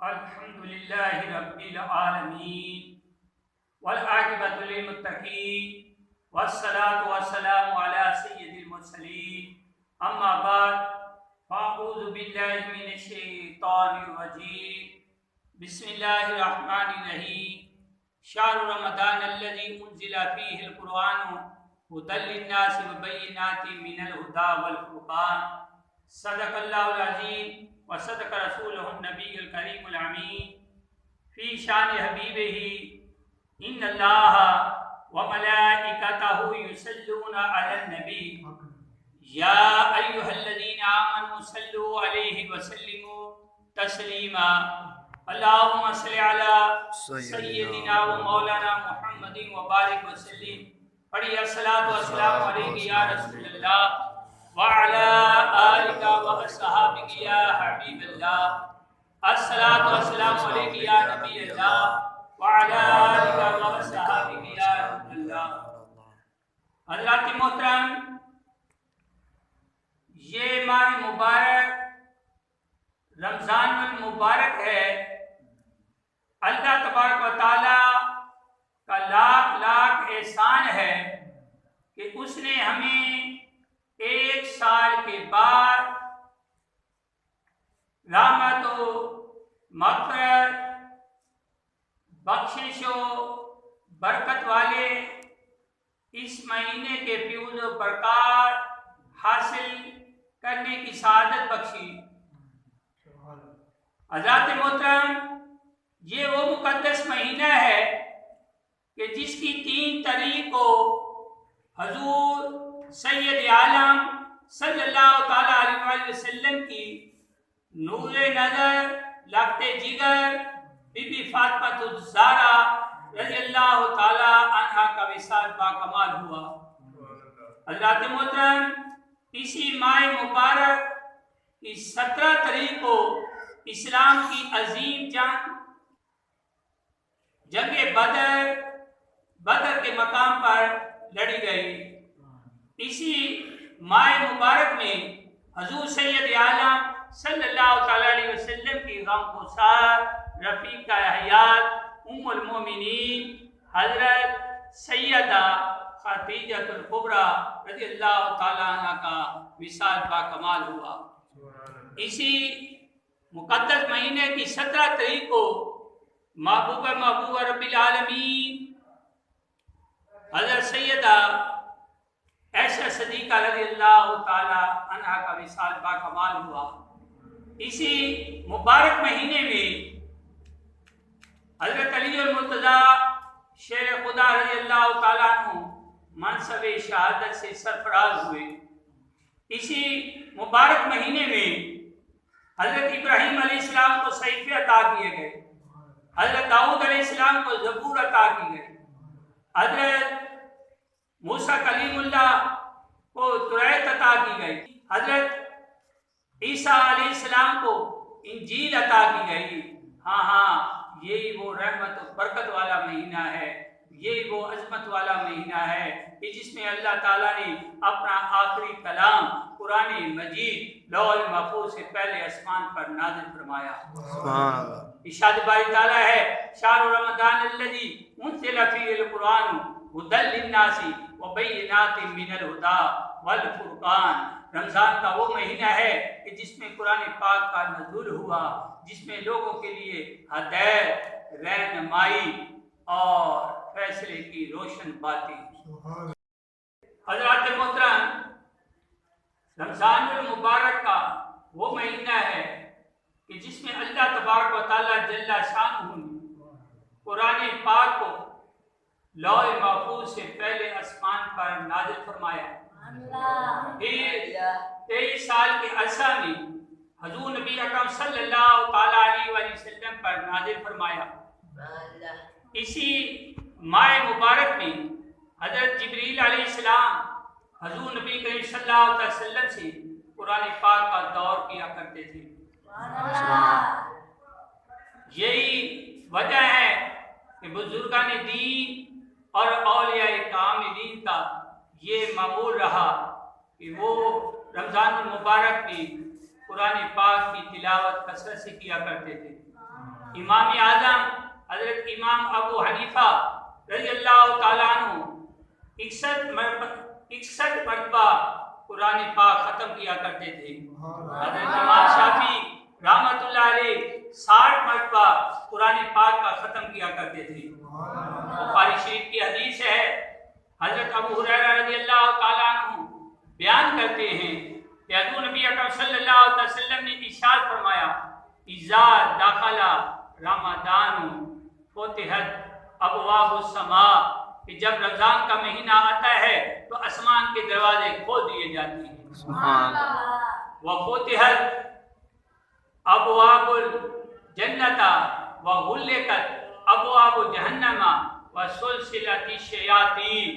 الحمد لله رب العالمين والعاقبة للمتقين والصلاة والسلام على سيد المرسلين أما بعد فأعوذ بالله من الشيطان الرجيم بسم الله الرحمن الرحيم شهر رمضان الذي أنزل فيه القرآن هدى للناس وبينات من الهدى والفرقان صدق الله العظيم وصدق رسوله النبي الكريم الأمين في شان حبيبه إن الله وملائكته يصلون على النبي يا أيها الذين آمنوا صلوا عليه وسلموا تسليما اللهم صل على سيدنا ومولانا محمد وبارك وسلم پڑھیے الصلاۃ والسلام علیک یا رسول اللہ وعلى آلك وأصحابك يا حبيب الله الصلاة والسلام عليك يا نبي الله وعلى آلك وأصحابك يا رب الله. حضرات محترم، یہ ماہ مبارک رمضان المبارک ہے. اللہ تبارک و تعالی کا لاکھ لاکھ احسان ہے کہ اس نے ہمیں ایک سال کے بعد رحمت و مغفرت بخشش و برکت والے اس مہینے کے فیوز و برکات حاصل کرنے کی سعادت بخشی. حضرات محترم، یہ وہ مقدس مہینہ ہے کہ جس کی 3 تاریخ کو حضور سید عالم صلی اللہ تعالیٰ علیہ وسلم کی نور نظر لخت جگر بی بی فاطمہ الزہرا رضی اللہ تعالیٰ عنہا کا وصال باکمال ہوا. حضرات محترم، اسی ماہ مبارک کی 17 تاریخ کو اسلام کی عظیم جنگ بدر کے مقام پر لڑی گئی. اسی ماہ مبارک میں حضور سید عالم صلی اللہ تعالیٰ علیہ وسلم کی غمگسار رفیق حیات ام المومنین حضرت سیدہ خدیجہ الکبریٰ رضی اللہ تعالیٰ عنہ کا وصال باکمال ہوا. اسی مقدس مہینے کی 17 تاریخ کو محبوب رب العالمین حضرت سیدہ عائشہ صدیقہ رضی اللہ تعالی عنہا کا وصال باکمال ہوا. اسی مبارک مہینے میں حضرت علی المرتضی شیر خدا رضی اللہ تعالیٰ عنہ منصب شہادت سے سرفراز ہوئے. اسی مبارک مہینے میں حضرت ابراہیم علیہ السلام کو صحیفے عطا کیے گئے. حضرت داؤد علیہ السلام کو زبور عطا کی گئی. حضرت موسیٰ کلیم اللہ کو توریت عطا کی گئی. حضرت عیسیٰ علیہ السلام کو انجیل عطا کی گئی. ہاں یہی وہ رحمت و برکت والا مہینہ ہے، یہی وہ عظمت والا مہینہ ہے کہ جس میں اللہ تعالیٰ نے اپنا آخری کلام قرآن مجید لوح محفوظ سے پہلے آسمان پر نازل فرمایا. ارشاد باری تعالیٰ ہے شہر رمضان الذی انزل فیہ القرآن ہدی للناس وبینات من الہدی والفرقان. رمضان کا وہ مہینہ ہے کہ جس میں قرآن پاک کا نزول ہوا، جس میں لوگوں کے لیے ہدایت، رہنمائی اور فیصلے کی روشن باتیں. حضرات محترم، رمضان المبارک کا وہ مہینہ ہے کہ جس میں اللہ تبارک و تعالیٰ جل شانہ قرآن پاک کو لوح محفوظ سے پہلے آسمان پر نازل فرمایا. پھر 23 سال کے عرصہ میں حضور نبی اکرم صلی اللہ تعالیٰ علیہ وسلم پر نازل فرمایا. اسی ماہ مبارک میں حضرت جبریل علیہ السلام حضور نبی کریم صلی اللہ علیہ وسلم سے قرآن پاک کا دور کیا کرتے تھے. یہی وجہ ہے کہ بزرگان دین اور اولیاء کاملین کا یہ معمول رہا کہ وہ رمضان المبارک میں قرآن پاک کی تلاوت کثرت سے کیا کرتے تھے۔ امام اعظم حضرت امام ابو حنیفہ رضی اللہ تعالیٰ عنہ 61 مرتبہ قرآن پاک ختم کیا کرتے تھے۔ حضرت امام شافعی رحمۃ اللہ علیہ 60 مرتبہ قرآن پاک کا ختم کیا کرتے تھے۔ بخاری شریف کی حدیث ہے، حضرت ابو ہریرہ رضی اللہ تعالیٰ عنہ بیان کرتے ہیں کہ حضور نبی اکرم صلی اللہ علیہ وسلم نے ارشاد فرمایا، اذا دخل رمضان فتحت ابواب السماء، کہ جب رمضان کا مہینہ آتا ہے تو آسمان کے دروازے کھول دیے جاتے ہیں۔ سبحان اللہ۔ وفتحت ابواب الجنت وغلقت ابواب جہنم وسلسلۃ الشیاطین،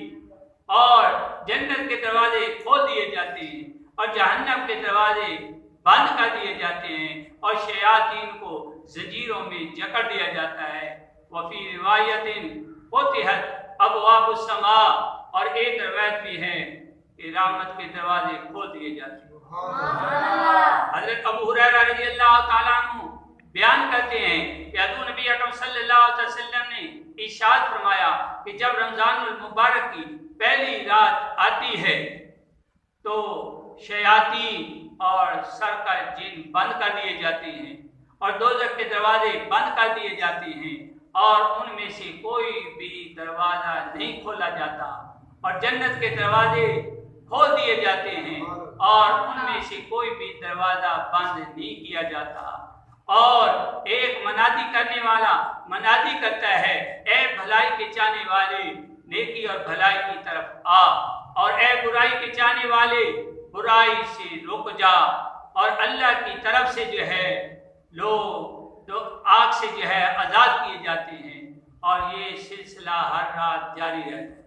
اور جنت کے دروازے کھول دیے جاتے ہیں اور جہنم کے دروازے بند کر دیے جاتے ہیں اور شیاطین کو زنجیروں میں جکڑ دیا جاتا ہے۔ وفی روایت فتحت ابواب السماء، اور ایک روایت بھی ہے کہ رحمت کے دروازے کھول دیے جاتے ہیں۔ حضرت ابو ہریرہ رضی اللہ تعالیٰ عنہ بیان کرتے ہیں کہ حضور نبی اکرم صلی اللہ علیہ وسلم نے ارشاد فرمایا کہ جب رمضان المبارک کی پہلی رات آتی ہے تو شیاطین اور سرکش جن بند کر دیے جاتے ہیں اور دوزخ کے دروازے بند کر دیے جاتے ہیں اور ان میں سے کوئی بھی دروازہ نہیں کھولا جاتا اور جنت کے دروازے کھول دیے جاتے ہیں اور ان میں سے کوئی بھی دروازہ بند نہیں کیا جاتا، اور ایک منادی کرنے والا منادی کرتا ہے، اے بھلائی کے چاہنے والے نیکی اور بھلائی کی طرف آ، اور اے برائی کے چاہنے والے برائی سے رک جا، اور اللہ کی طرف سے جو ہے لوگ آگ سے جو ہے آزاد کیے جاتے ہیں، اور یہ سلسلہ ہر رات جاری رہتا ہے۔